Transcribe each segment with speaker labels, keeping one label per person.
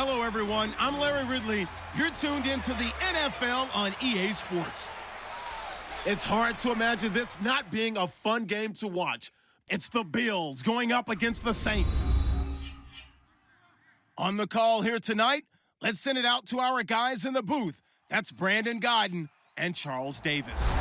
Speaker 1: Hello, everyone. I'm Larry Ridley. You're tuned into the NFL on EA Sports. It's hard to imagine this not being a fun game to watch. It's the Bills going up against the Saints. On the call here tonight, let's send it out to our guys in the booth. That's Brandon Godden and Charles Davis.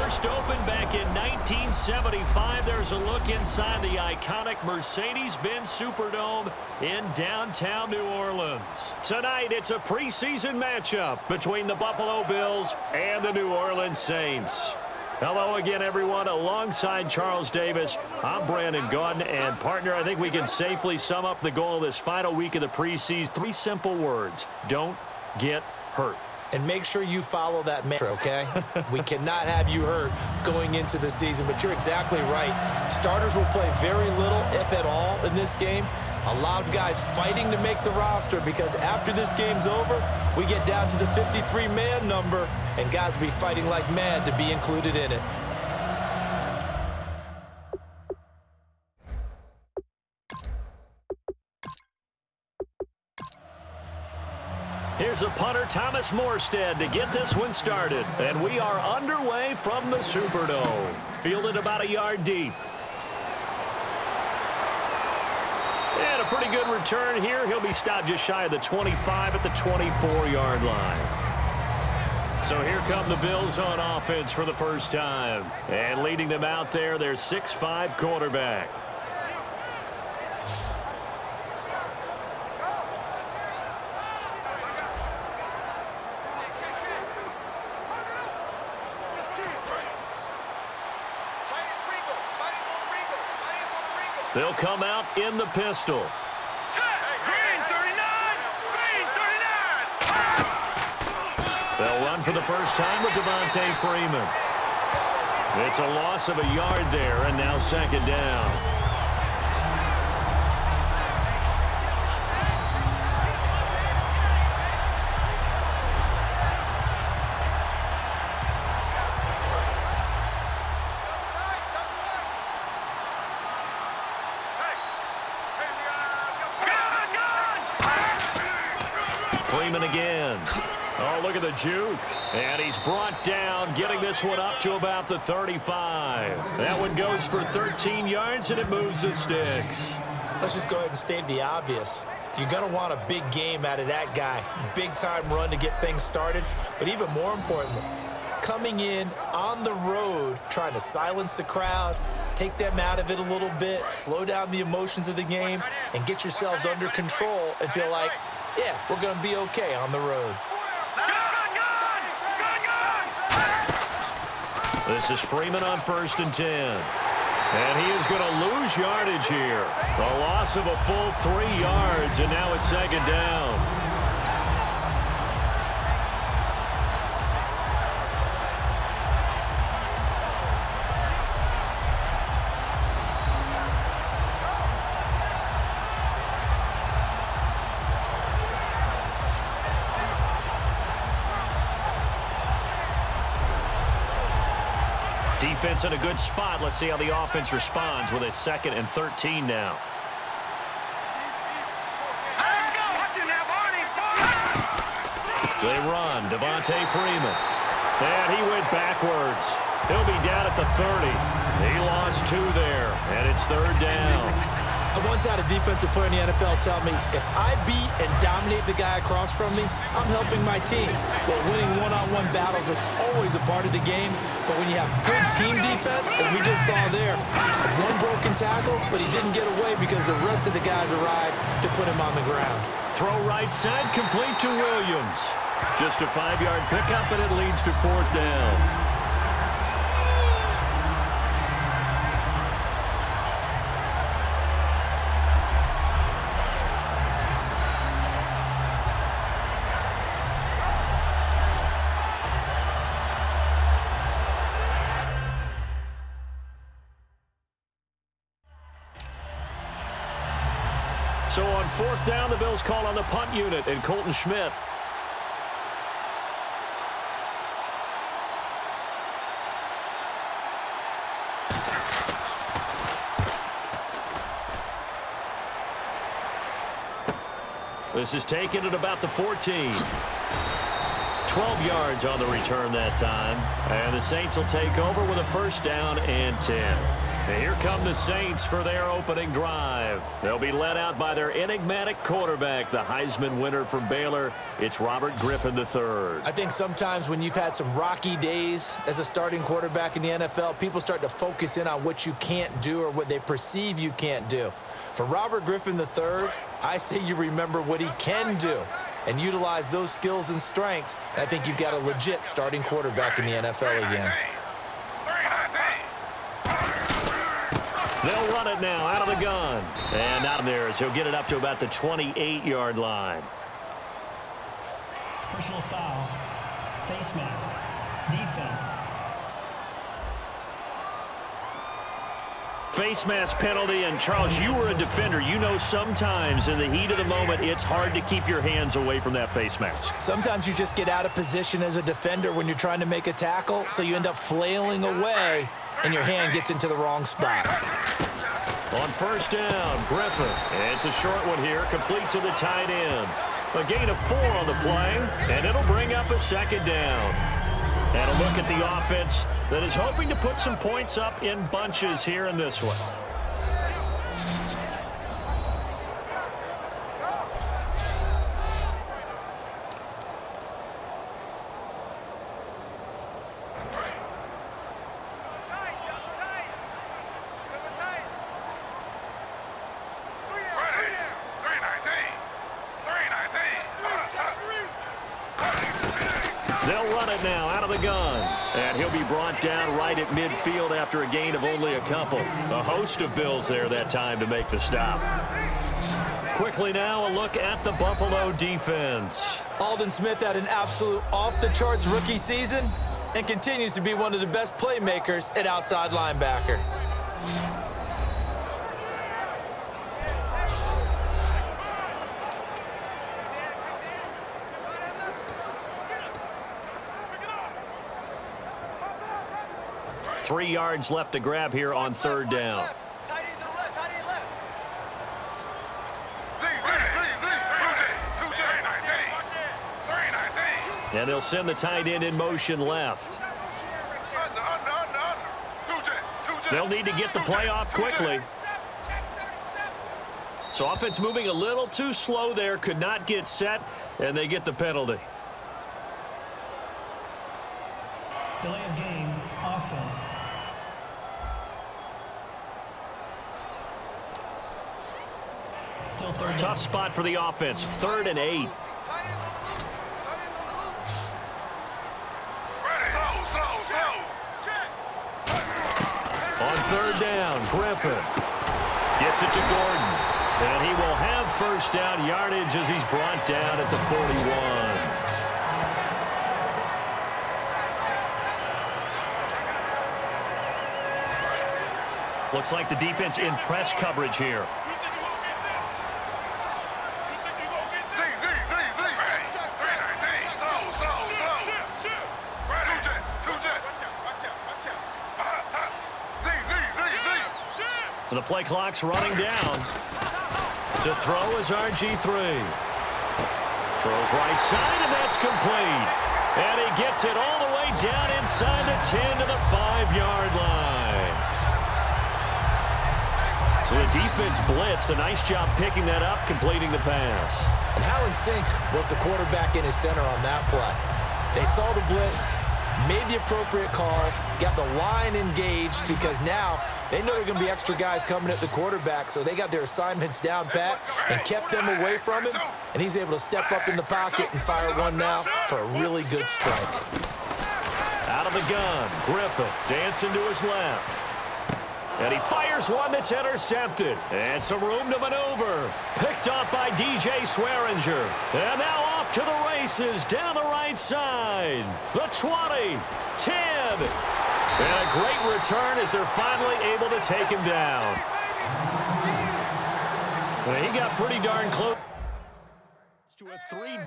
Speaker 2: First opened back in 1975. There's a look inside the iconic Mercedes-Benz Superdome in downtown New Orleans. Tonight, it's a preseason matchup between the Buffalo Bills and the New Orleans Saints. Hello again, everyone. Alongside Charles Davis, I'm Brandon Godden. And, partner, I think we can safely sum up the goal of this final week of the preseason. 3 simple words. Don't get hurt.
Speaker 3: And make sure you follow that mantra, okay? We cannot have you hurt going into the season, but you're exactly right. Starters will play very little, if at all, in this game. A lot of guys fighting to make the roster because after this game's over, we get down to the 53-man number, and guys will be fighting like mad to be included in it.
Speaker 2: Here's a punter, Thomas Morstead, to get this one started. And we are underway from the Superdome. Fielded about a yard deep. And a pretty good return here. He'll be stopped just shy of the 25 at the 24-yard line. So here come the Bills on offense for the first time. And leading them out there, their 6'5" quarterback. They'll come out in the pistol.
Speaker 4: Green 39! Green 39!
Speaker 2: They'll run for the first time with Devontae Freeman. It's a loss of a yard there, and now second down. Freeman again. Oh, look at the juke. And he's brought down, getting this one up to about the 35. That one goes for 13 yards, and it moves the sticks.
Speaker 3: Let's just go ahead and state the obvious. You're going to want a big game out of that guy. Big-time run to get things started. But even more importantly, coming in on the road, trying to silence the crowd, take them out of it a little bit, slow down the emotions of the game, and get yourselves under control and feel like, yeah, we're going to be okay on the road.
Speaker 2: This is Freeman on 1st and 10. And he is going to lose yardage here. A loss of a full 3 yards, and now it's second down. Defense in a good spot. Let's see how the offense responds with a 2nd and 13 now.
Speaker 4: Let's go. Watch it now, Barney.
Speaker 2: They run. Devontae Freeman. And he went backwards. He'll be down at the 30. He lost 2 there, and it's 3rd down.
Speaker 3: I once had a defensive player in the NFL tell me, if I beat and dominate the guy across from me, I'm helping my team. Well, winning one-on-one battles is always a part of the game, but when you have good team defense, as we just saw there, one broken tackle, but he didn't get away because the rest of the guys arrived to put him on the ground.
Speaker 2: Throw right side, complete to Williams. Just a 5-yard pickup, and it leads to 4th down. So on 4th down, the Bills call on the punt unit and Colton Schmidt. This is taken at about the 14. 12 yards on the return that time. And the Saints will take over with a first down and 10. And here come the Saints for their opening drive. They'll be led out by their enigmatic quarterback, the Heisman winner from Baylor. It's Robert Griffin III.
Speaker 3: I think sometimes when you've had some rocky days as a starting quarterback in the NFL, people start to focus in on what you can't do or what they perceive you can't do. For Robert Griffin III, I say you remember what he can do and utilize those skills and strengths. And I think you've got a legit starting quarterback in the NFL again.
Speaker 2: They'll run it now out of the gun. And out there as he'll get it up to about the 28-yard line.
Speaker 5: Personal foul. Face mask. Defense.
Speaker 2: Face mask penalty, and Charles, you were a defender. You know sometimes in the heat of the moment, it's hard to keep your hands away from that face mask.
Speaker 3: Sometimes you just get out of position as a defender when you're trying to make a tackle, so you end up flailing away, and your hand gets into the wrong spot.
Speaker 2: On first down, Griffin. It's a short one here, complete to the tight end. A gain of 4 on the play, and it'll bring up a second down. And a look at the offense that is hoping to put some points up in bunches here in this one. They'll run it now out of the gun. And he'll be brought down right at midfield after a gain of only a couple. A host of Bills there that time to make the stop. Quickly now, a look at the Buffalo defense.
Speaker 3: Aldon Smith had an absolute off-the-charts rookie season and continues to be one of the best playmakers at outside linebacker.
Speaker 2: Three yards left to grab here on third down. And they'll send the tight end in motion left. They'll need to get the play off quickly. So offense moving a little too slow there, could not get set, and they get the penalty.
Speaker 5: Delay of game. Offense. Still third down.
Speaker 2: Tough spot for the offense. 3rd and 8. On third down, Griffin gets it to Gordon. And he will have first down yardage as he's brought down at the 41. Looks like the defense in press coverage here. The play clock's running down. To throw is RG3. Throws right side, and that's complete. And he gets it all the way down inside the 10 to the 5-yard line. So the defense blitzed. A nice job picking that up, completing the pass.
Speaker 3: And how in sync was the quarterback in his center on that play? They saw the blitz, made the appropriate calls, got the line engaged because now they know there are going to be extra guys coming at the quarterback, so they got their assignments down pat and kept them away from him, and he's able to step up in the pocket and fire one now for a really good strike.
Speaker 2: Out of the gun, Griffin dancing to his left. And he fires one that's intercepted. And some room to maneuver. Picked up by DJ Swearinger. And now off to the races down the right side. The 20, 10. And a great return as they're finally able to take him down. And he got pretty darn close to a 3.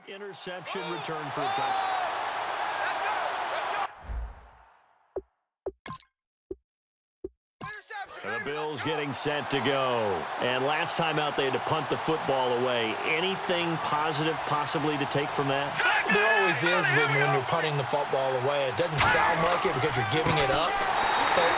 Speaker 2: Interception return for a touch. And the Bills getting set to go. And last time out, they had to punt the football away. Anything positive possibly to take from that?
Speaker 3: There always is when you're punting the football away. It doesn't sound like it because you're giving it up, but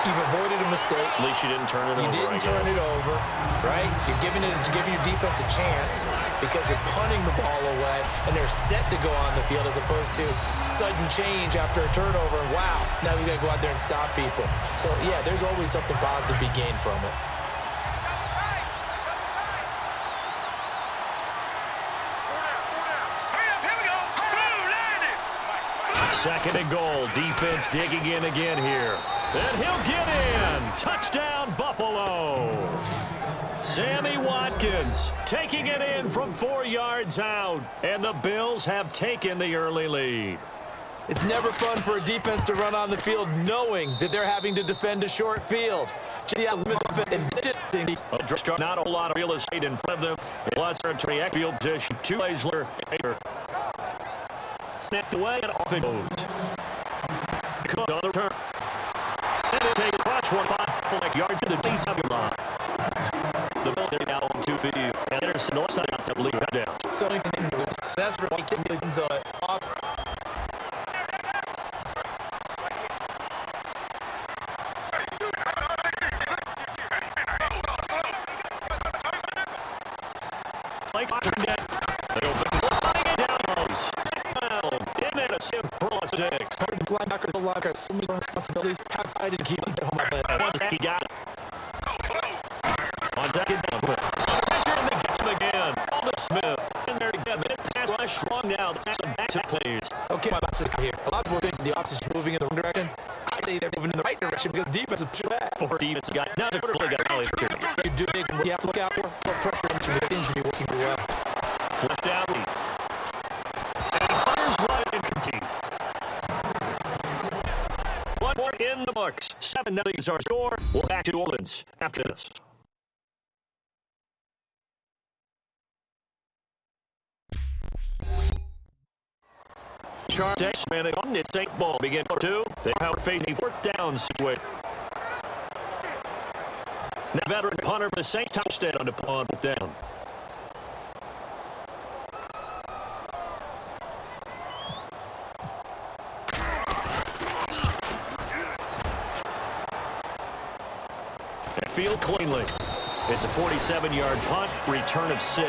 Speaker 3: you've avoided a mistake.
Speaker 2: At least you didn't turn it over.
Speaker 3: You didn't turn it over, right? You're giving your defense a chance because you're punting the ball away, and they're set to go on the field as opposed to sudden change after a turnover. Wow, now we got to go out there and stop people. So, yeah, there's always something positive to be gained from it.
Speaker 2: Second and goal. Defense digging in again here. And he'll get in. Touchdown, Buffalo. Sammy Watkins taking it in from 4 yards out. And the Bills have taken the early lead.
Speaker 3: It's never fun for a defense to run on the field knowing that they're having to defend a short field.
Speaker 2: Not a whole lot of real estate in front of them. Lots of field position. 2 plays later. Snapped away and off it goes. Cook on the return. And it takes clutch 1-5 yards in the D7 line. The ball is now on 2 feet. And Anderson, the last time out that lead down.
Speaker 3: So that's right. Millions on it. Awesome.
Speaker 2: Like simple as it is.
Speaker 3: Linebacker, the locker, so many responsibilities. How excited to keep it home my best.
Speaker 2: He got it. On second down. And they get him again. Alden Smith. And there again. This pass rush strong now. That's a back to please.
Speaker 3: Okay, my boss is here. A lot of people think the offense is moving in the wrong direction. I say they're moving in the right direction because defense is pushing back.
Speaker 2: For defense guy. Now it's a quarterback got a rally for
Speaker 3: you do big. What you have to look out for pressure, which seems to be working pretty well.
Speaker 2: Flipped out. And fires right and complete. One more in the books. 7-0 is our score. We're back to New Orleans after this. Charles man on it's 8 ball. Begin for 2. They power facing 4th down situation. Now veteran punter for the Saints, Townstead on the punt down. Field cleanly. It's a 47-yard punt, return of 6.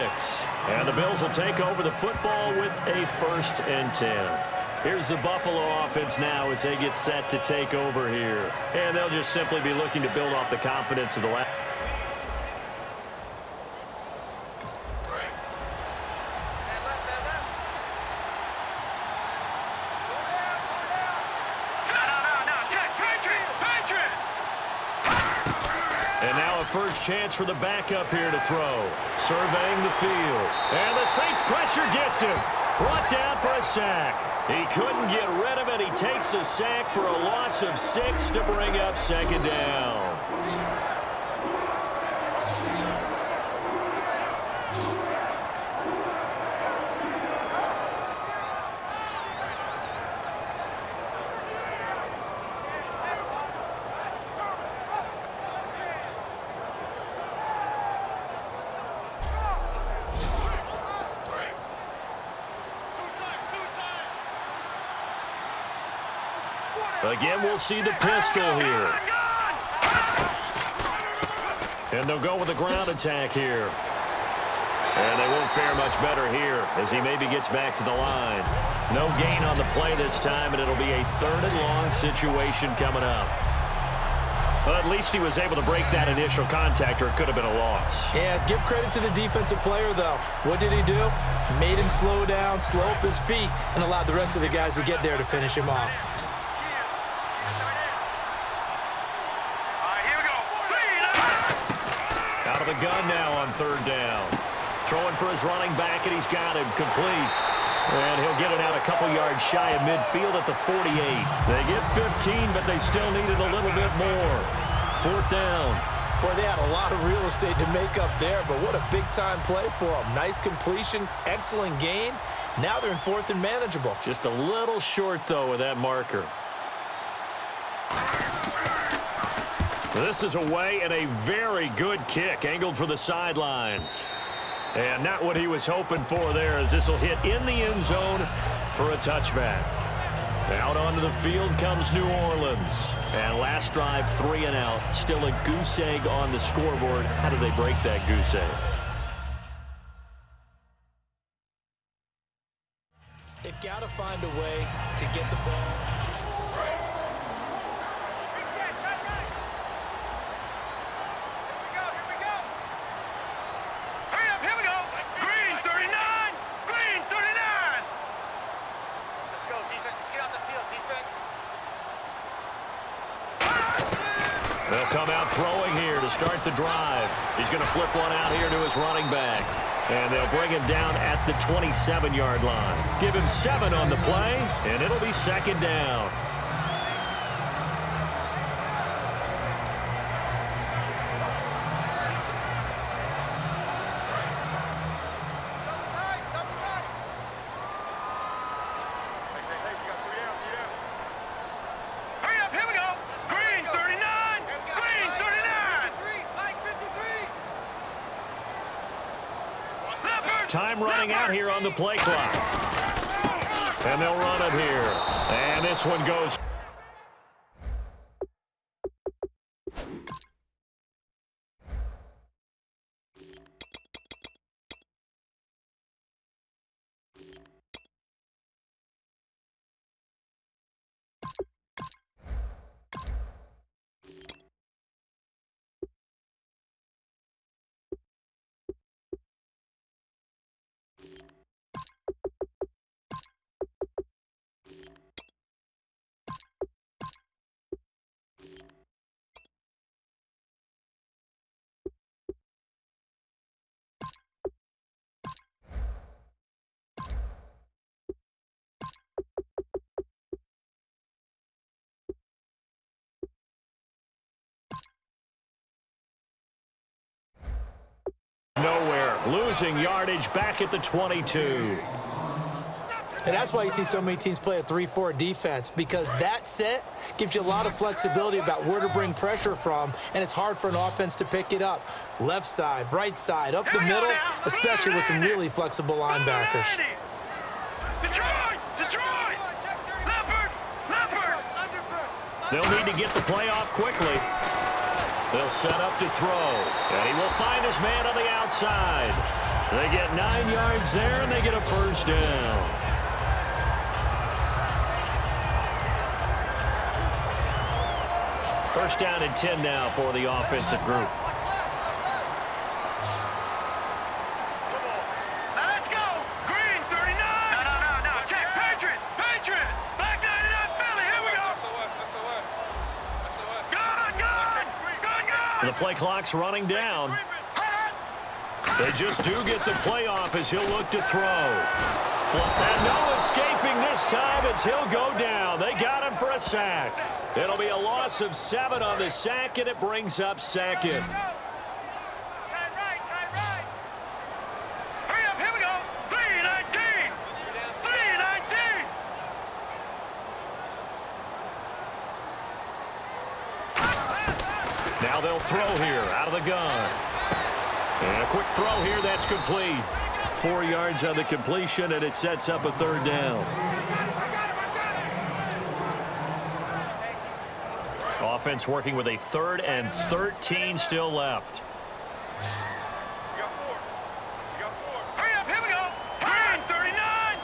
Speaker 2: And the Bills will take over the football with a 1st and 10. Here's the Buffalo offense now as they get set to take over here. And they'll just simply be looking to build off the confidence of the last. First chance for the backup here to throw. Surveying the field. And the Saints pressure gets him. Brought down for a sack. He couldn't get rid of it. He takes a sack for a loss of 6 to bring up 2nd down. Again, we'll see the pistol here. And they'll go with a ground attack here. And they won't fare much better here as he maybe gets back to the line. No gain on the play this time, and it'll be a 3rd and long situation coming up. But at least he was able to break that initial contact, or it could have been a loss.
Speaker 3: Yeah, give credit to the defensive player, though. What did he do? Made him slow down, slow up his feet, and allowed the rest of the guys to get there to finish him off.
Speaker 2: The gun now on 3rd down. Throwing for his running back, and he's got him complete. And he'll get it out a couple yards shy of midfield at the 48. They get 15, but they still needed a little bit more. 4th down.
Speaker 3: Boy, they had a lot of real estate to make up there, but what a big-time play for them. Nice completion, excellent gain. Now they're in 4th and manageable.
Speaker 2: Just a little short, though, with that marker. This is away and a very good kick, angled for the sidelines. And not what he was hoping for there, as this will hit in the end zone for a touchback. Out onto the field comes New Orleans. And last drive, 3 and out. Still a goose egg on the scoreboard. How do they break that goose egg?
Speaker 3: They've got to find a way to get the ball.
Speaker 4: Hurry up, here we go. Green 39. Green 39.
Speaker 6: Let's go, defense. Let's get out the field, defense.
Speaker 2: They'll come out throwing here to start the drive. He's going to flip one out here to his running back. And they'll bring him down at the 27-yard line. Give him 7 on the play, and it'll be 2nd down.
Speaker 4: Hurry up, here we go. Green 39. Green 39.
Speaker 6: 53, Mike 53.
Speaker 4: Leopard.
Speaker 2: Time running out here on the play clock. And they'll run it here. And this one goes. Nowhere. Losing yardage back at the 22.
Speaker 3: And that's why you see so many teams play a 3-4 defense, because that set gives you a lot of flexibility about where to bring pressure from, and it's hard for an offense to pick it up. Left side, right side, up the middle, especially with some really flexible linebackers.
Speaker 4: Detroit. Detroit. Leopard. Leopard.
Speaker 2: They'll need to get the play off quickly. They'll set up to throw. And he will find his man on the outside. They get 9 yards there, and they get a 1st down. First down and 10 now for the offensive group.
Speaker 4: Now let's go. Green 39. No. Check. Patriot. Black 99 Philly. Here we go. Good.
Speaker 2: The play clock's running down. They just do get the play off as he'll look to throw. And no escaping this time as he'll go down. They got him for a sack. It'll be a loss of 7 on the sack, and it brings up 2nd.
Speaker 4: Tie right. Hurry up, here we go. 3-19.
Speaker 2: Now they'll throw here out of the gun. And a quick throw here, that's complete. 4 yards on the completion, and it sets up a 3rd down. Offense working with a 3rd and 13 still left.
Speaker 4: Hurry up, here we go. Green 39.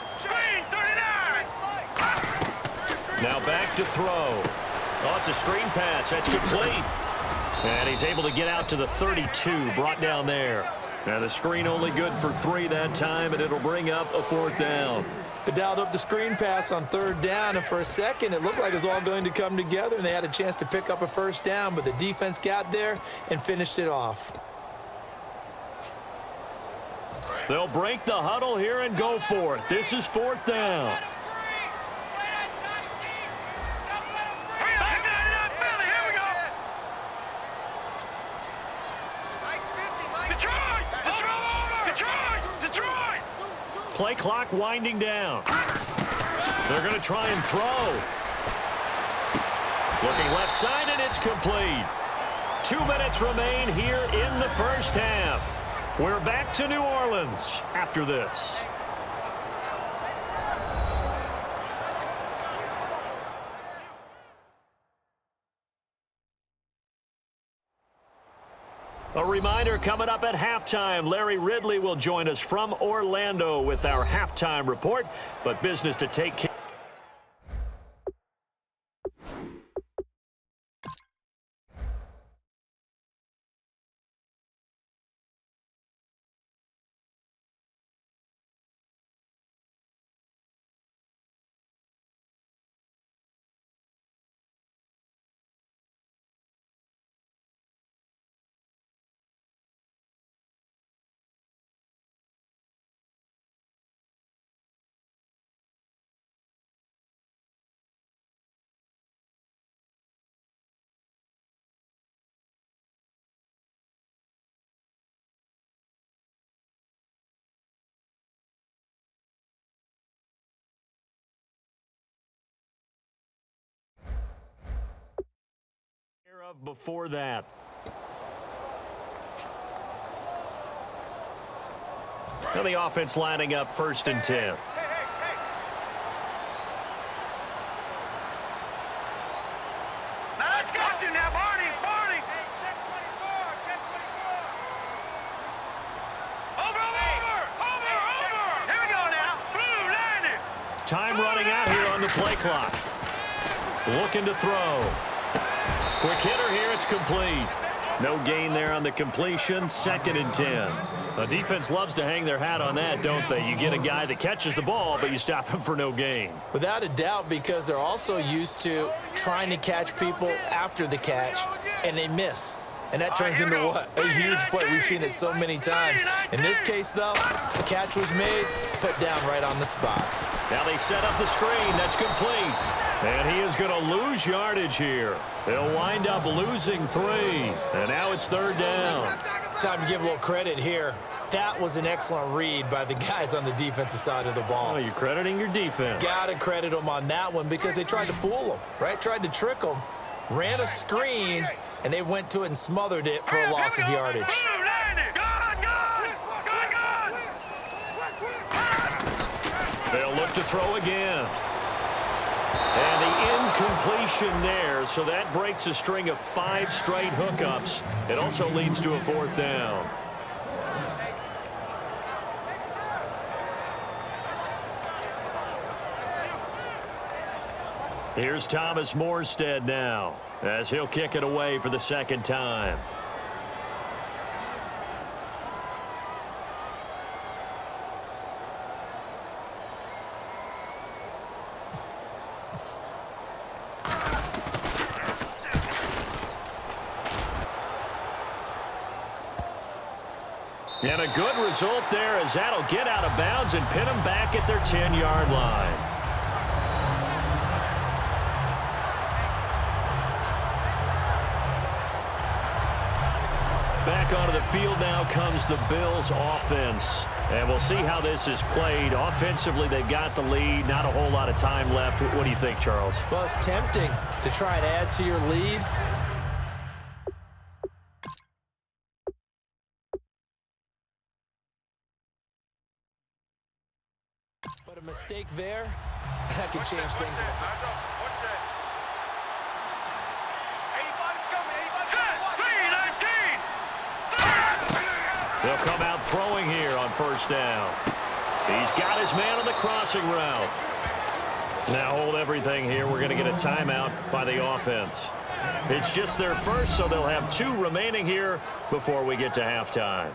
Speaker 2: Now back to throw. Oh, it's a screen pass. That's complete. And he's able to get out to the 32, brought down there. Now the screen only good for 3 that time, and it'll bring up a 4th down.
Speaker 3: They dialed up the screen pass on 3rd down, and for a second it looked like it was all going to come together, and they had a chance to pick up a 1st down, but the defense got there and finished it off.
Speaker 2: They'll break the huddle here and go for it. This is 4th down.
Speaker 4: Detroit! Detroit! Detroit! Detroit!
Speaker 2: Play clock winding down. They're going to try and throw. Looking left side, and it's complete. 2 minutes remain here in the first half. We're back to New Orleans after this. A reminder, coming up at halftime, Larry Ridley will join us from Orlando with our halftime report, but business to take care. Of before that. Now the offense lining up 1st and 10.
Speaker 6: Hey.
Speaker 4: Now let's go. Watch it now, Barney. Barney.
Speaker 6: Hey, check 24. Check 24.
Speaker 4: Over. Here we go now. Blue landing.
Speaker 2: Time running out here on the play clock. Looking to throw. Quick hitter here, it's complete. No gain there on the completion, 2nd and 10. The defense loves to hang their hat on that, don't they? You get a guy that catches the ball, but you stop him for no gain.
Speaker 3: Without a doubt, because they're also used to trying to catch people after the catch, and they miss. And that turns into what? A huge play. We've seen it so many times. In this case, though, the catch was made, put down right on the spot.
Speaker 2: Now they set up the screen. That's complete. And he is going to lose yardage here. They'll wind up losing 3. And now it's 3rd down.
Speaker 3: Time to give a little credit here. That was an excellent read by the guys on the defensive side of the ball.
Speaker 2: Oh, you're crediting your defense.
Speaker 3: Got to credit them on that one because they tried to fool them, right? Tried to trick them, ran a screen, and they went to it and smothered it for a loss of yardage.
Speaker 4: Blue landing. Gone.
Speaker 2: They'll look to throw again. And the incompletion there, so that breaks a string of 5 straight hookups. It also leads to a 4th down. Here's Thomas Morstead now, as he'll kick it away for the 2nd time. And a good result there as that'll get out of bounds and pin them back at their 10-yard line. Back onto the field now comes the Bills offense. And we'll see how this is played. Offensively, they've got the lead. Not a whole lot of time left. What do you think, Charles?
Speaker 3: Well, it's tempting to try and add to your lead. But a mistake there, that could change things.
Speaker 2: They'll come out throwing here on 1st down. He's got his man on the crossing route. Now hold everything here. We're going to get a timeout by the offense. It's just their first, so they'll have 2 remaining here before we get to halftime.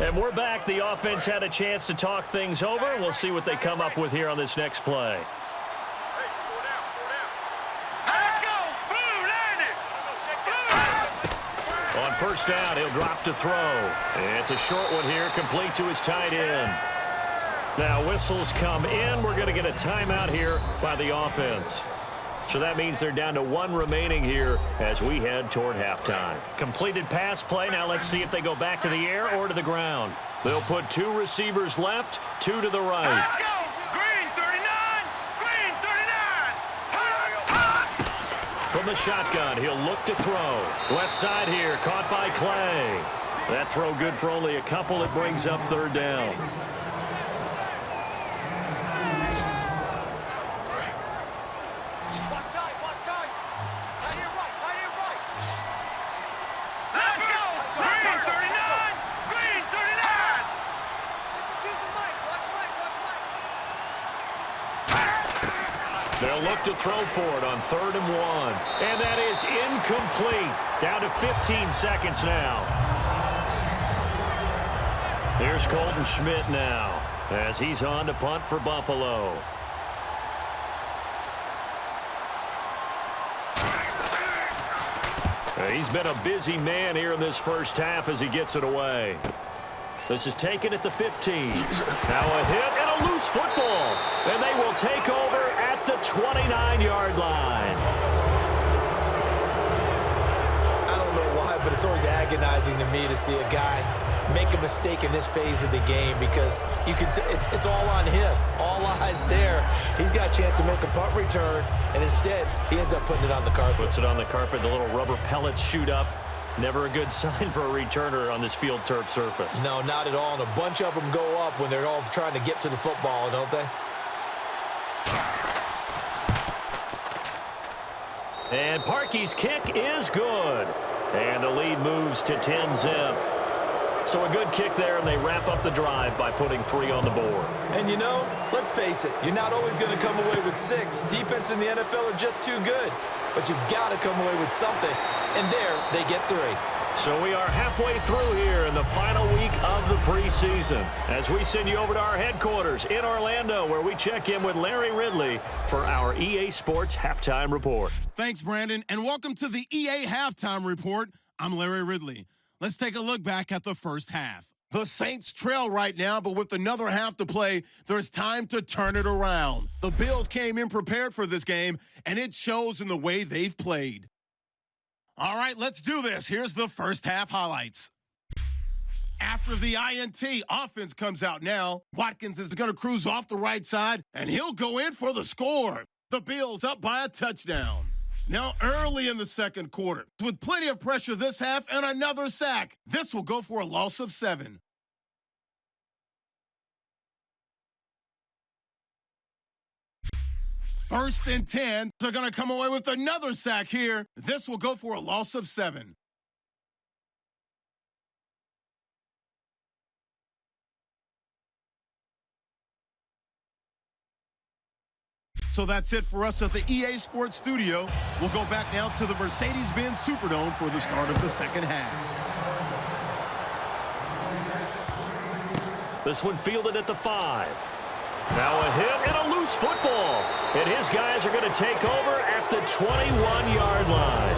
Speaker 2: And we're back. The offense had a chance to talk things over. We'll see what they come up with here on this next play. On 1st down, he'll drop to throw. It's a short one here, complete to his tight end. Now whistles come in. We're going to get a timeout here by the offense. So that means they're down to 1 remaining here as we head toward halftime. Completed pass play. Now let's see if they go back to the air or to the ground. They'll put 2 receivers left, 2 to the right.
Speaker 4: Let's go! Green 39! Green 39!
Speaker 2: From the shotgun, he'll look to throw. Left side here, caught by Clay. That throw good for only a couple. It brings up 3rd down.
Speaker 4: Let's go! Green 39! Green 39!
Speaker 2: They'll look to throw for it on 3rd and 1. And that is incomplete. Down to 15 seconds now. Here's Colton Schmidt now as he's on to punt for Buffalo. He's been a busy man here in this first half as he gets it away. This is taken at the 15. Now a hit and a loose football. And they will take over at the 29-yard line.
Speaker 3: I don't know why, but it's always agonizing to me to see a guy make a mistake in this phase of the game because you can it's all on him. All eyes there. He's got a chance to make a punt return, and instead he ends up putting it on the carpet.
Speaker 2: Puts it on the carpet. The little rubber pellets shoot up. Never a good sign for a returner on this field turf surface.
Speaker 3: No, not at all. And a bunch of them go up when they're all trying to get to the football, don't they?
Speaker 2: And Parkey's kick is good. And the lead moves to 10-zip. So a good kick there, and they wrap up the drive by putting 3 on the board.
Speaker 3: And you know, let's face it, you're not always going to come away with 6. Defense in the NFL are just too good. But you've got to come away with something. And there, they get 3.
Speaker 2: So we are halfway through here in the final week of the preseason as we send you over to our headquarters in Orlando where we check in with Larry Ridley for our EA Sports Halftime Report.
Speaker 1: Thanks, Brandon, and welcome to the EA Halftime Report. I'm Larry Ridley. Let's take a look back at the first half. The Saints trail right now, but with another half to play, there's time to turn it around. The Bills came in prepared for this game, and it shows in the way they've played. All right, let's do this. Here's the first half highlights. After the INT, offense comes out now. Watkins is going to cruise off the right side, and he'll go in for the score. The Bills up by a touchdown. Now early in the second quarter, with plenty of pressure this half and another sack. This will go for a loss of 7. First and 10. They're going to come away with another sack here. This will go for a loss of 7. So that's it for us at the EA Sports Studio. We'll go back now to the Mercedes-Benz Superdome for the start of the second half.
Speaker 2: This one fielded at the 5. Now a hit and a loose football. And his guys are going to take over at the 21-yard line.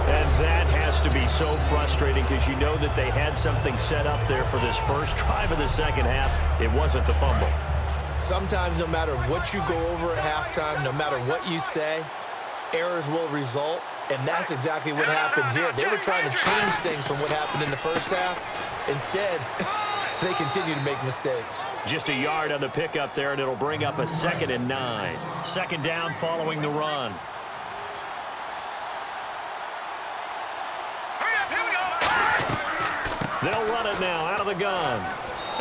Speaker 2: And that has to be so frustrating because you know that they had something set up there for this first drive of the second half. It wasn't the fumble.
Speaker 3: Sometimes no matter what you go over at halftime, no matter what you say, errors will result, and that's exactly what happened here. They were trying to change things from what happened in the first half. Instead, they continue to make mistakes.
Speaker 2: Just a yard on the pickup there, and it'll bring up a 2nd and 9. Second down following the run. They'll run it now out of the gun.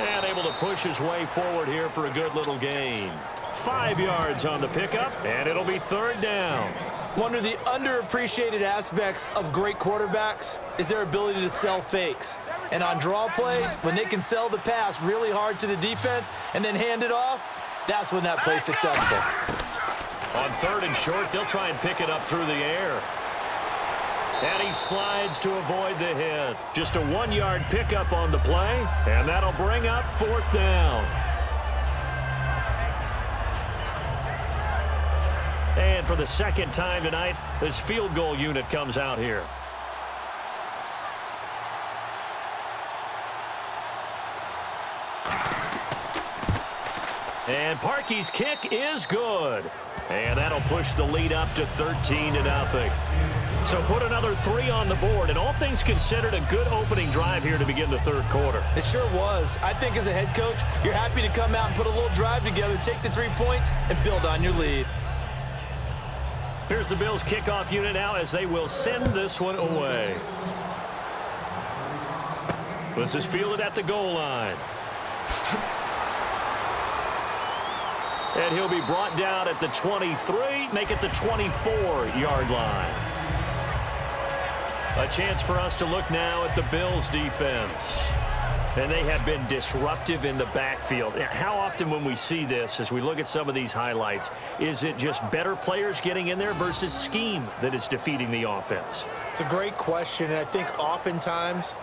Speaker 2: And able to push his way forward here for a good little gain. 5 yards on the pickup, and it'll be 3rd down.
Speaker 3: One of the underappreciated aspects of great quarterbacks is their ability to sell fakes. And on draw plays, when they can sell the pass really hard to the defense and then hand it off, that's when that play's successful.
Speaker 2: On 3rd and short, they'll try and pick it up through the air. And he slides to avoid the hit. Just a 1-yard pickup on the play, and that'll bring up 4th down. And for the second time tonight, this field goal unit comes out here. And Parkey's kick is good. And that'll push the lead up to 13-0. So put another 3 on the board, and all things considered, a good opening drive here to begin the third quarter.
Speaker 3: It sure was. I think as a head coach, you're happy to come out and put a little drive together, take the 3 points, and build on your lead.
Speaker 2: Here's the Bills kickoff unit now as they will send this one away. This is fielded at the goal line. And he'll be brought down at the 23, make it the 24-yard line. A chance for us to look now at the Bills' defense. And they have been disruptive in the backfield. How often when we see this, as we look at some of these highlights, is it just better players getting in there versus scheme that is defeating the offense?
Speaker 3: It's a great question, and I think oftentimes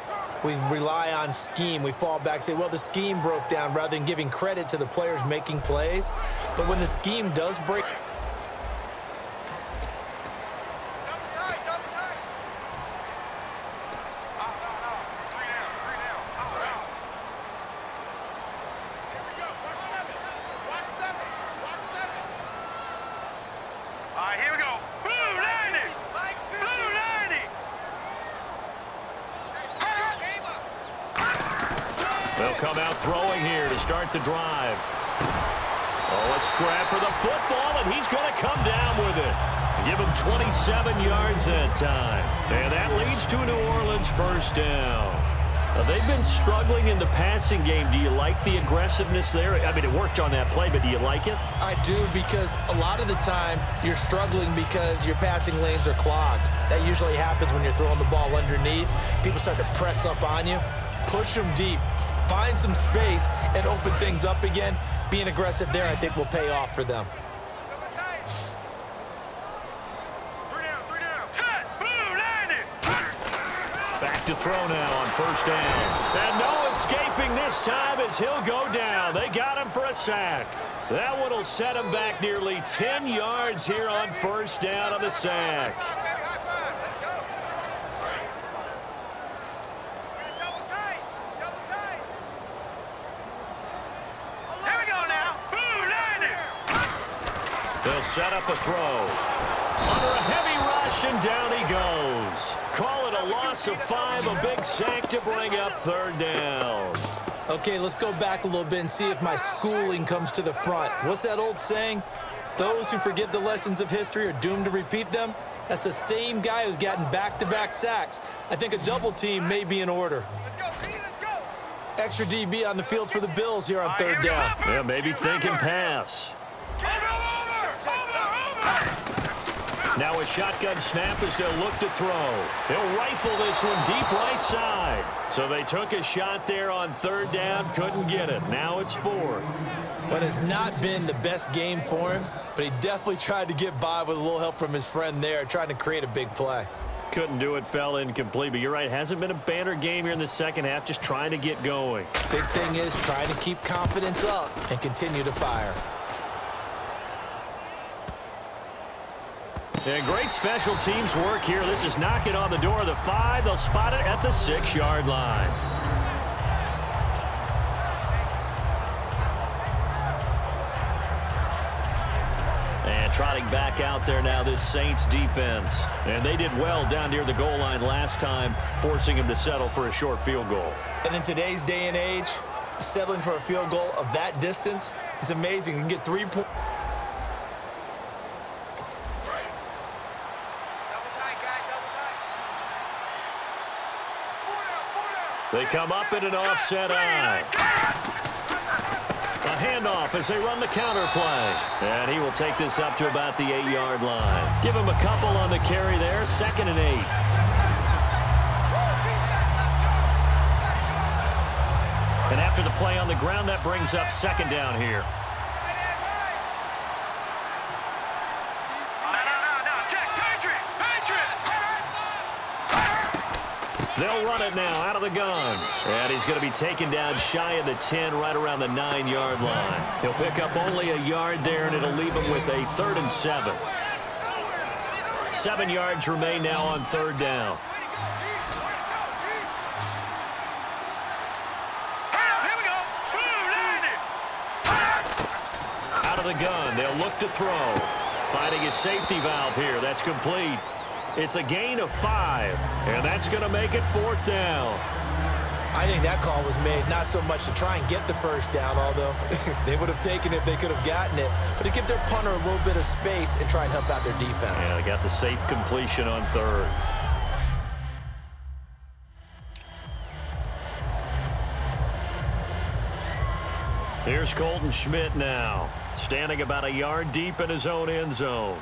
Speaker 3: we rely on scheme. We fall back and say, well, the scheme broke down rather than giving credit to the players making plays. But when the scheme does break...
Speaker 2: They'll come out throwing here to start the drive. Oh, a scrap for the football, and he's going to come down with it. Give him 27 yards that time. And that leads to a New Orleans first down. They've been struggling in the passing game. Do you like the aggressiveness there? I mean, it worked on that play, but do you like it?
Speaker 3: I do, because a lot of the time you're struggling because your passing lanes are clogged. That usually happens when you're throwing the ball underneath. People start to press up on you. Push them deep. Find some space and open things up again. Being aggressive there, I think, will pay off for them.
Speaker 2: Back to throw now on first down. And no escaping this time as he'll go down. They got him for a sack. That one will set him back nearly 10 yards here on first down on the sack. They'll set up a throw. Under a heavy rush, and down he goes. Call it a loss of 5, a big sack to bring up third down.
Speaker 3: Okay, let's go back a little bit and see if my schooling comes to the front. What's that old saying? Those who forget the lessons of history are doomed to repeat them. That's the same guy who's gotten back-to-back sacks. I think a double team may be in order. Extra DB on the field for the Bills here on third down.
Speaker 2: Yeah, maybe thinking pass. Now a shotgun snap as they'll look to throw. He'll rifle this one deep right side. So they took a shot there on third down, couldn't get it. Now it's 4.
Speaker 3: But it's not been the best game for him, but he definitely tried to get by with a little help from his friend there, trying to create a big play.
Speaker 2: Couldn't do it, fell incomplete. But you're right, hasn't been a banner game here in the second half, just trying to get going.
Speaker 3: Big thing is trying to keep confidence up and continue to fire.
Speaker 2: And great special teams work here. This is knocking on the door of the 5. They'll spot it at the 6-yard line. And trotting back out there now, this Saints defense. And they did well down near the goal line last time, forcing him to settle for a short field goal.
Speaker 3: And in today's day and age, settling for a field goal of that distance is amazing. You can get 3 points.
Speaker 2: They come up in an offset eye. A handoff as they run the counter play. And he will take this up to about the 8-yard line. Give him a couple on the carry there. 2nd and 8. And after the play on the ground, that brings up 2nd down here. They'll run it now out of the gun. And he's going to be taken down shy of the 10, right around the 9-yard line. He'll pick up only a yard there, and it'll leave him with a 3rd and 7. 7 yards remain now on third down. Out of the gun, they'll look to throw. finding his safety valve here. That's complete. It's a gain of 5, and that's going to make it 4th down.
Speaker 3: I think that call was made not so much to try and get the first down, although they would have taken it if they could have gotten it, but to give their punter a little bit of space and try and help out their defense.
Speaker 2: Yeah, they got the safe completion on 3rd. Here's Colton Schmidt now, standing about a yard deep in his own end zone.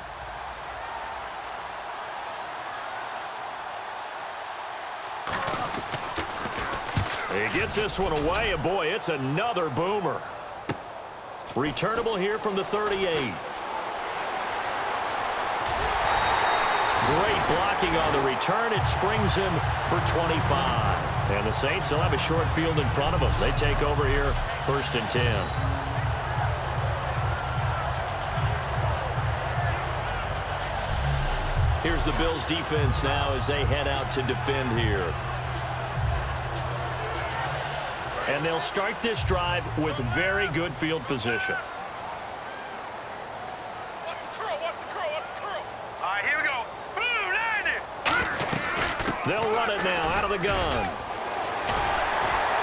Speaker 2: He gets this one away, and boy, it's another boomer. Returnable here from the 38. Great blocking on the return. It springs him for 25. And the Saints will have a short field in front of them. They take over here, 1st and 10. Here's the Bills defense now as they head out to defend here. And they'll start this drive with very good field position.
Speaker 4: Watch the curl, watch the curl, watch the curl. All right, here we go. Boom, land it.
Speaker 2: They'll run it now out of the gun.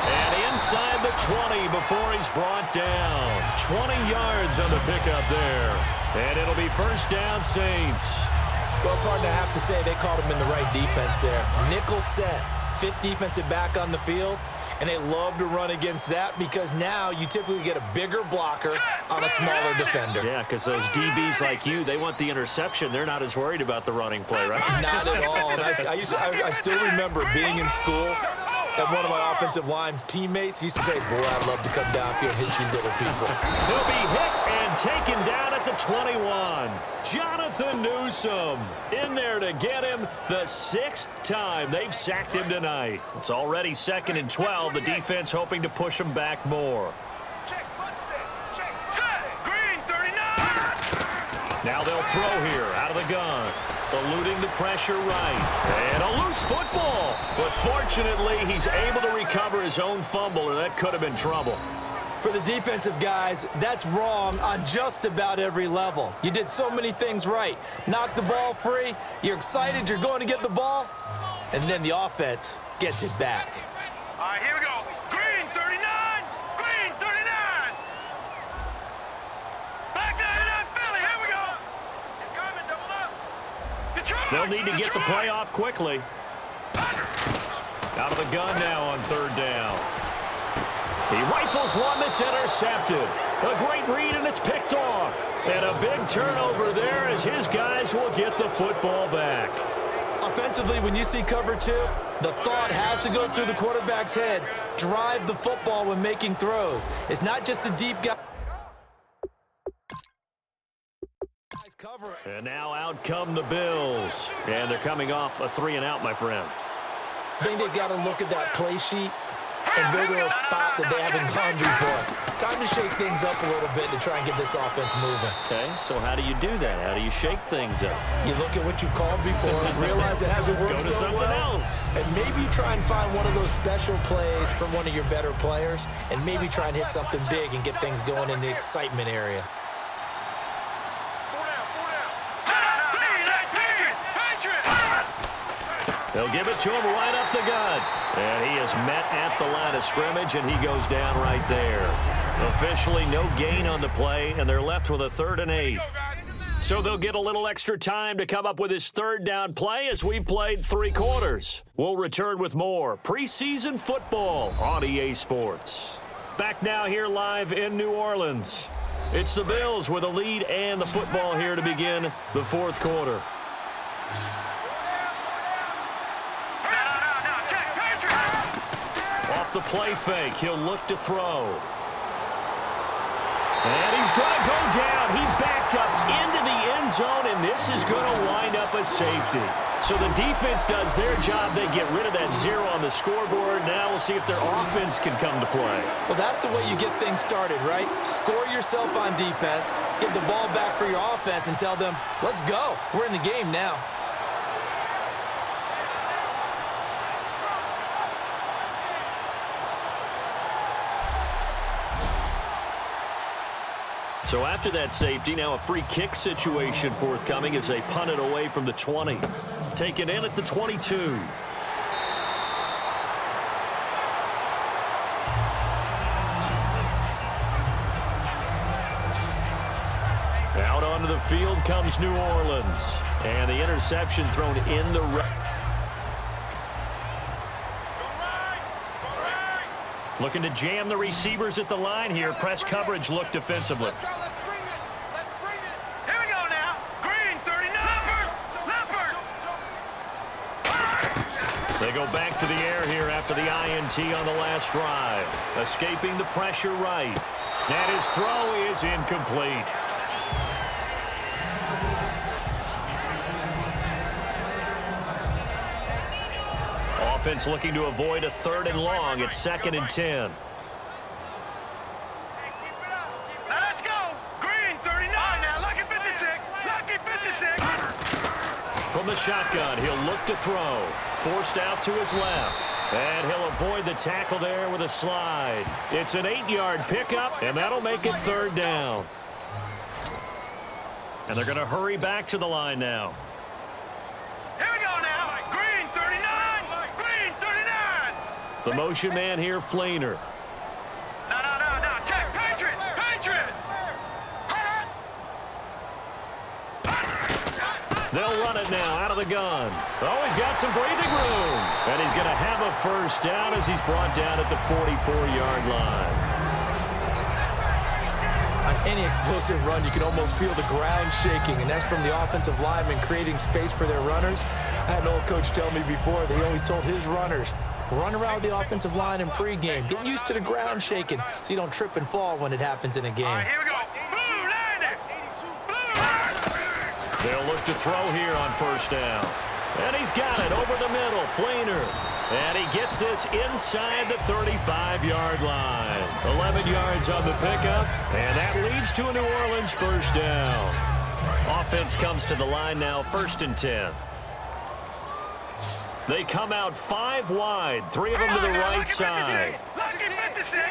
Speaker 2: And inside the 20 before he's brought down. 20 yards on the pickup there. And it'll be 1st down, Saints.
Speaker 3: Well, partner, I have to say they called him in the right defense there. Nickel set, 5th defensive back on the field. And they love to run against that because now you typically get a bigger blocker on a smaller defender.
Speaker 2: Yeah, because those DBs like you, they want the interception. They're not as worried about the running play, right?
Speaker 3: Not at all. I still remember being in school, and one of my offensive line teammates used to say, boy, I'd love to come downfield and hit you little people.
Speaker 2: He'll be hit and taken down at the 21. Jonathan Newsome in there to get him the 6th time they've sacked him tonight. It's already 2nd and 12. The defense hoping to push him back more.
Speaker 4: Check, punch set. Check, set. Green, 39.
Speaker 2: Now they'll throw here out of the gun. Eluding the pressure right. And a loose football. But fortunately, he's able to recover his own fumble, or that could have been trouble.
Speaker 3: For the defensive guys, that's wrong on just about every level. You did so many things right. Knock the ball free. You're excited you're going to get the ball. And then the offense gets it back.
Speaker 4: All right, here we go. Green, 39. Green, 39. Back 99, Philly. Here we go. It's coming, double up. Detroit.
Speaker 2: They'll need to get the play off quickly. Out of the gun now on 3rd down. He rifles one that's intercepted. A great read, and it's picked off. And a big turnover there as his guys will get the football back.
Speaker 3: Offensively, when you see cover 2, the thought has to go through the quarterback's head. Drive the football when making throws. It's not just a deep guy.
Speaker 2: And now out come the Bills. And they're coming off a 3-and-out, my friend.
Speaker 3: I think they've got to look at that play sheet and go to a spot that they haven't gone before. Time to shake things up a little bit to try and get this offense moving.
Speaker 2: Okay, so how do you do that? How do you shake things up?
Speaker 3: You look at what you've called before, realize it hasn't worked
Speaker 2: Go to
Speaker 3: so
Speaker 2: something
Speaker 3: well,
Speaker 2: else.
Speaker 3: and maybe try and find one of those special plays from one of your better players, and maybe try and hit something big and get things going in the excitement area.
Speaker 2: They'll give it to him right up the gut. And he is met at the line of scrimmage, and he goes down right there. Officially no gain on the play, and they're left with a 3rd and 8. So they'll get a little extra time to come up with his 3rd down play as we've played 3 quarters. We'll return with more preseason football on EA Sports. Back now here live in New Orleans. It's the Bills with a lead and the football here to begin the 4th quarter. Off the play fake, he'll look to throw. And he's going to go down. He backed up into the end zone, and this is going to wind up a safety. So the defense does their job. They get rid of that 0 on the scoreboard. Now we'll see if their offense can come to play.
Speaker 3: Well, that's the way you get things started, right? Score yourself on defense, get the ball back for your offense, and tell them, let's go. We're in the game now.
Speaker 2: So after that safety, now a free kick situation forthcoming as they punt it away from the 20. Taken in at the 22. Out onto the field comes New Orleans. And the interception thrown in the red. Looking to jam the receivers at the line here. Press coverage look defensively.
Speaker 6: Let's go. Let's bring it. Let's bring it.
Speaker 4: Here we go now. Green, 39. Leopard.
Speaker 2: They go back to the air here after the INT on the last drive. Escaping the pressure right. And his throw is incomplete. Offense looking to avoid a 3rd and long. It's 2nd and 10.
Speaker 4: Now let's go. Green, 39. Now lucky 56. Lucky 56.
Speaker 2: From the shotgun, he'll look to throw. Forced out to his left. And he'll avoid the tackle there with a slide. It's an 8-yard pickup, and that'll make it 3rd down. And they're going to hurry back to the line now.
Speaker 4: Here we go now. Green, 39. Green, 39.
Speaker 2: The motion man here, Flainer.
Speaker 4: No. Check. Patriot.
Speaker 2: They'll run it now out of the gun. Oh, he's got some breathing room. And he's going to have a 1st down as he's brought down at the 44-yard line.
Speaker 3: On any explosive run, you can almost feel the ground shaking, and that's from the offensive linemen creating space for their runners. I had an old coach tell me before, they always told his runners, run around the offensive line in pregame. Get used to the ground shaking so you don't trip and fall when it happens in a game.
Speaker 4: All right, here we go. Blue, landing.
Speaker 2: They'll look to throw here on 1st down. And he's got it over the middle, Flainer. And he gets this inside the 35-yard line. 11 yards on the pickup, and that leads to a New Orleans 1st down. Offense comes to the line now, 1st and 10. They come out 5 wide, 3 of them to the right side.
Speaker 4: Lucky 56.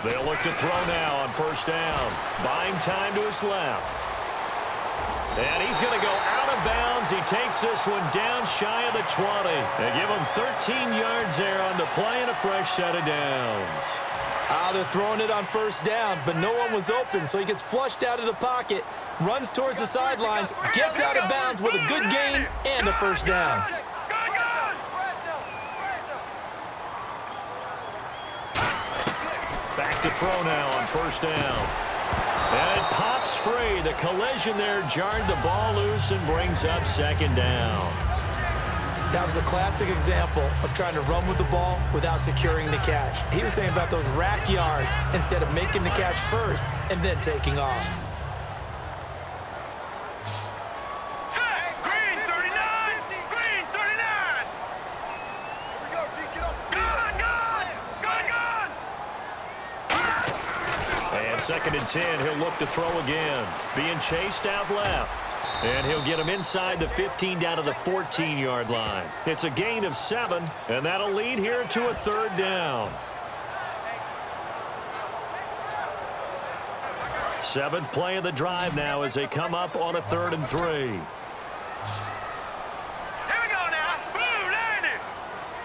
Speaker 2: They'll look to throw now on 1st down. Buying time to his left. And he's going to go out of bounds. He takes this one down shy of the 20. They give him 13 yards there on the play and a fresh set of downs.
Speaker 3: They're throwing it on 1st down, but no one was open, so he gets flushed out of the pocket, runs towards the sidelines, gets out of bounds with a good gain and a 1st down.
Speaker 2: Back to throw now on 1st down. And it pops free. The collision there jarred the ball loose and brings up 2nd down.
Speaker 3: That was a classic example of trying to run with the ball without securing the catch. He was thinking about those rack yards instead of making the catch first and then taking off.
Speaker 4: Green, 39. Green, 39.
Speaker 6: Here we go, D. Get off the field.
Speaker 2: And 2nd and 10, he'll look to throw again. Being chased out left. And he'll get him inside the 15 down to the 14-yard line. It's a gain of 7, and that'll lead here to a 3rd down. 7th play of the drive now as they come up on a 3rd and 3.
Speaker 4: Here we go now. Blue, landing.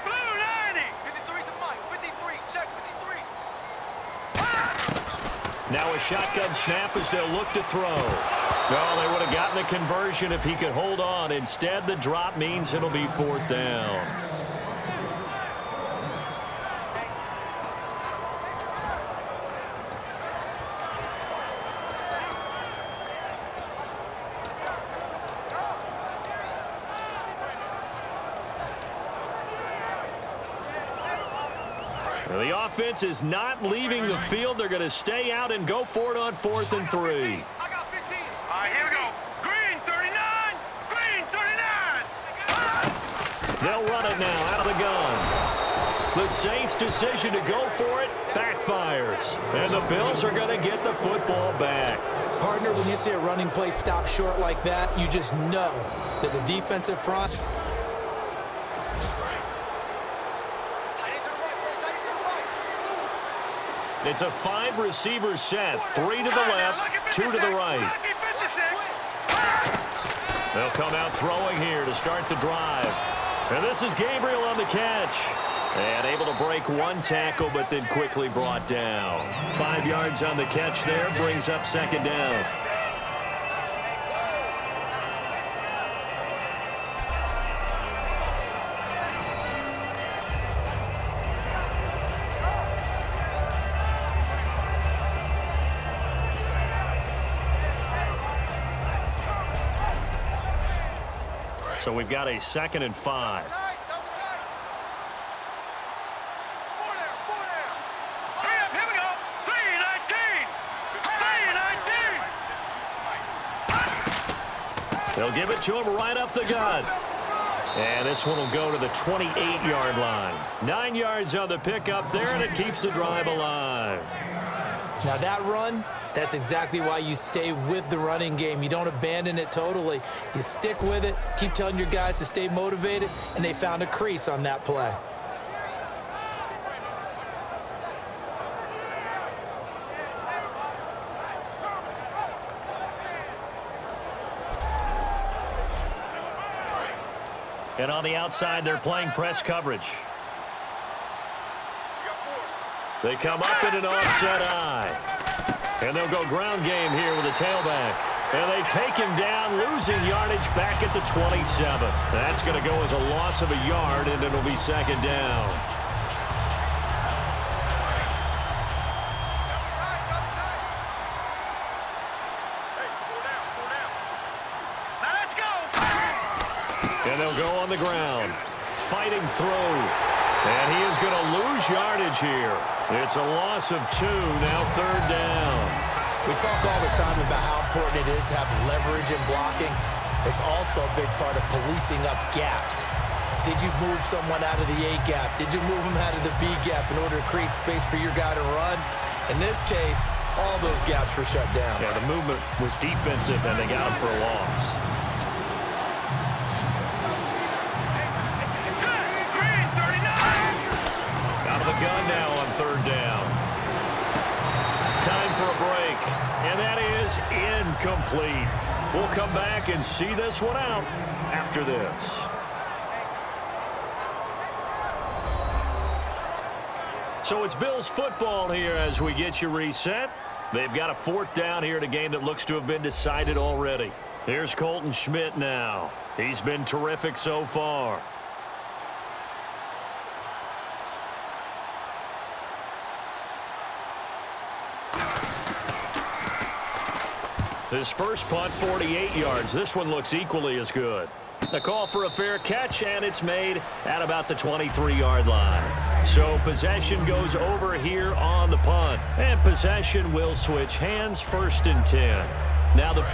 Speaker 4: Blue, landing.
Speaker 6: 53's the mic. 53. Check 53.
Speaker 2: Now a shotgun snap as they'll look to throw. No, they would have gotten the conversion if he could hold on. Instead, the drop means it'll be 4th down. The offense is not leaving the field. They're going to stay out and go for it on 4th and 3.
Speaker 4: I got 15. All right, here we go. Green, 39. Green, 39.
Speaker 2: They'll run it now out of the gun. The Saints' decision to go for it backfires. And the Bills are going to get the football back.
Speaker 3: Partner, when you see a running play stop short like that, you just know that the defensive front...
Speaker 2: It's a 5-receiver set. 3 to the left, 2 to the right. They'll come out throwing here to start the drive. And this is Gabriel on the catch. And able to break one tackle, but then quickly brought down. 5 yards on the catch there, brings up second down. So we've got a 2nd and 5. They'll give it to him right up the gut. And this one will go to the 28-yard line. 9 yards on the pickup there, and it keeps the drive alive.
Speaker 3: Now that run, that's exactly why you stay with the running game. You don't abandon it totally. You stick with it, keep telling your guys to stay motivated, and they found a crease on that play.
Speaker 2: And on the outside, they're playing press coverage. They come up in an offset eye. And they'll go ground game here with a tailback. And they take him down, losing yardage back at the 27. That's going to go as a loss of a yard, and it'll be second down. And they'll go on the ground, fighting through. And he is going to lose yardage here. It's a loss of 2, now third down.
Speaker 3: We talk all the time about how important it is to have leverage in blocking. It's also a big part of policing up gaps. Did you move someone out of the A gap? Did you move them out of the B gap in order to create space for your guy to run? In this case, all those gaps were shut down.
Speaker 2: Yeah, the movement was defensive, and they got him for a loss. Gun now on third down. Time for a break, and that is incomplete. We'll come back and see this one out after this. So it's Bills football here as we get you reset. They've got a 4th down here in a game that looks to have been decided already. Here's Colton Schmidt now. He's been terrific so far. His first punt, 48 yards. This one looks equally as good. A call for a fair catch, and it's made at about the 23-yard line. So possession goes over here on the punt. And possession will switch hands, 1st and 10. Now the...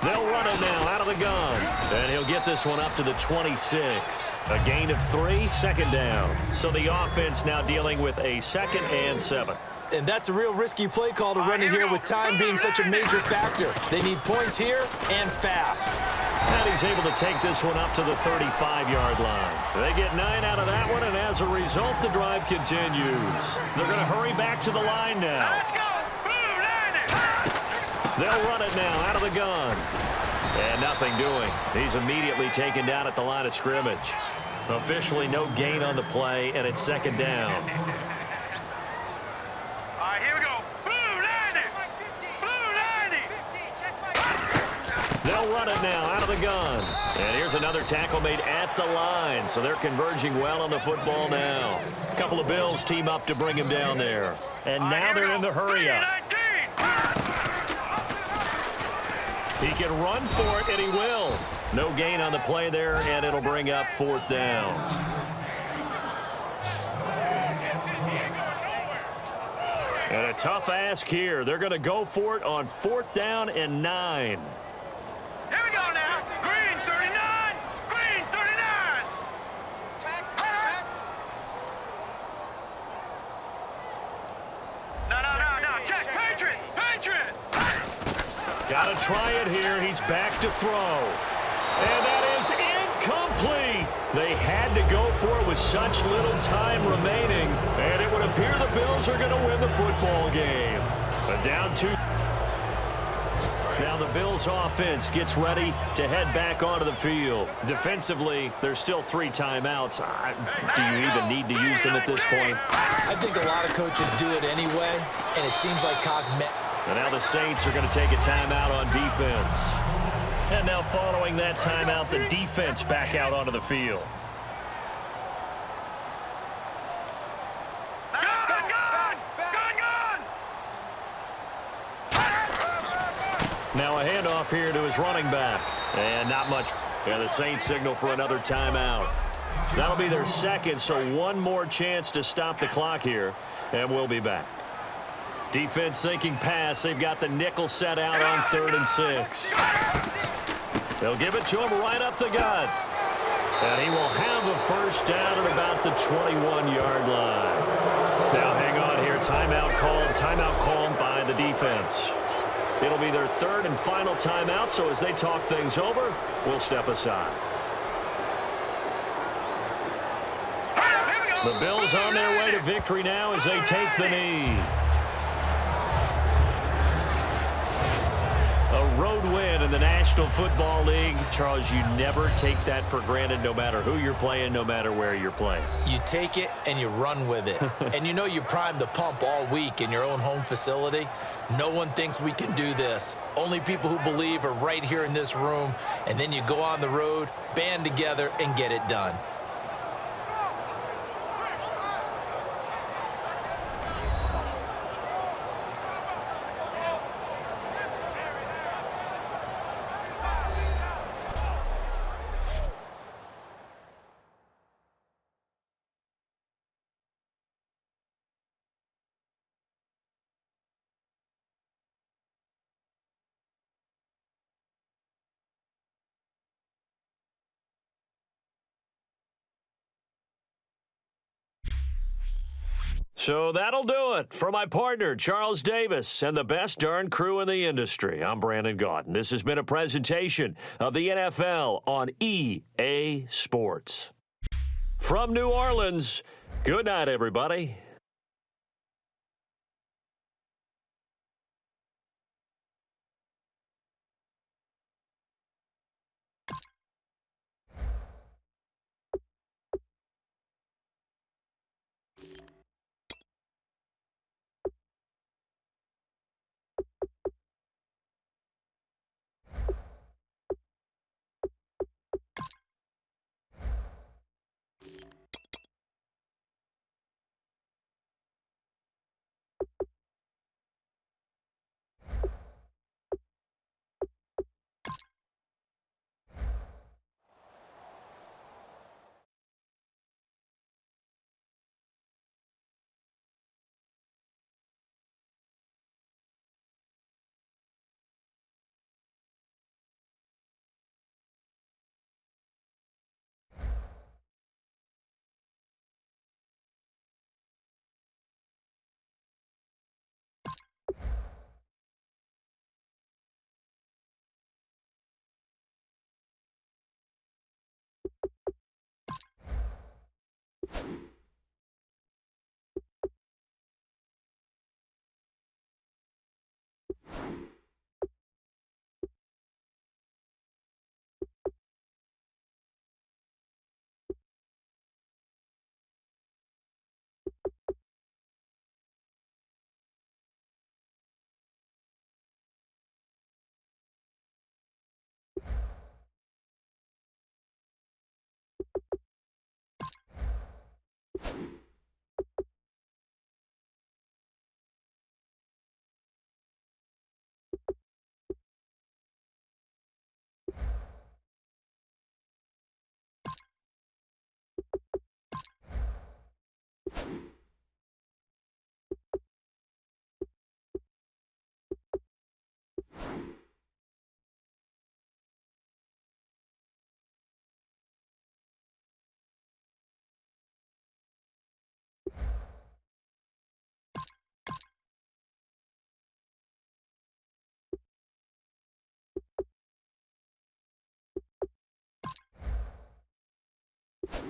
Speaker 2: They'll run it now out of the gun. And he'll get this one up to the 26. A gain of 3, 2nd down. So the offense now dealing with a 2nd and 7.
Speaker 3: And that's a real risky play call to run it here with time being such a major factor. They need points here and fast.
Speaker 2: And he's able to take this one up to the 35-yard line. They get 9 out of that one, and as a result, the drive continues. They're going to hurry back to the line now.
Speaker 4: Let's go!
Speaker 2: They'll run it now out of the gun. And nothing doing. He's immediately taken down at the line of scrimmage. Officially no gain on the play, and it's 2nd down.
Speaker 4: All right, here we go. Blue 90! Blue 90!
Speaker 2: They'll run it now out of the gun. And here's another tackle made at the line. So they're converging well on the football now. A couple of Bills team up to bring him down there. And now they're in the hurry up. He can run for it, and he will. No gain on the play there, and it'll bring up 4th down. And a tough ask here. They're going to go for it on 4th down and 9.
Speaker 4: Here we go now. Green 39. Green 39. No. Check. Patriot.
Speaker 2: to try it here. He's back to throw. And that is incomplete. They had to go for it with such little time remaining. And it would appear the Bills are going to win the football game. But down 2. Now the Bills offense gets ready to head back onto the field. Defensively, there's still 3 timeouts. Do you even need to use them at this point?
Speaker 3: I think a lot of coaches do it anyway, and it seems like cosmetic.
Speaker 2: And now the Saints are going to take a timeout on defense. And now following that timeout, the defense back out onto the field. Now a handoff here to his running back. And not much. And the Saints signal for another timeout. That'll be their second, so one more chance to stop the clock here. And we'll be back. Defense thinking pass. They've got the nickel set out on 3rd and 6. They'll give it to him right up the gut. And he will have a first down at about the 21-yard line. Now hang on here. Timeout called by the defense. It'll be their 3rd and final timeout, so as they talk things over, we'll step aside. The Bills on their way to victory now as they take the knee. A road win in the National Football League. Charles, you never take that for granted no matter who you're playing, no matter where you're playing.
Speaker 3: You take it and you run with it. And you know you primed the pump all week in your own home facility. No one thinks we can do this. Only people who believe are right here in this room. And then you go on the road, band together, and get it done.
Speaker 2: So that'll do it for my partner, Charles Davis, and the best darn crew in the industry. I'm Brandon Gaudin. This has been a presentation of the NFL on EA Sports. From New Orleans, good night, everybody.
Speaker 1: You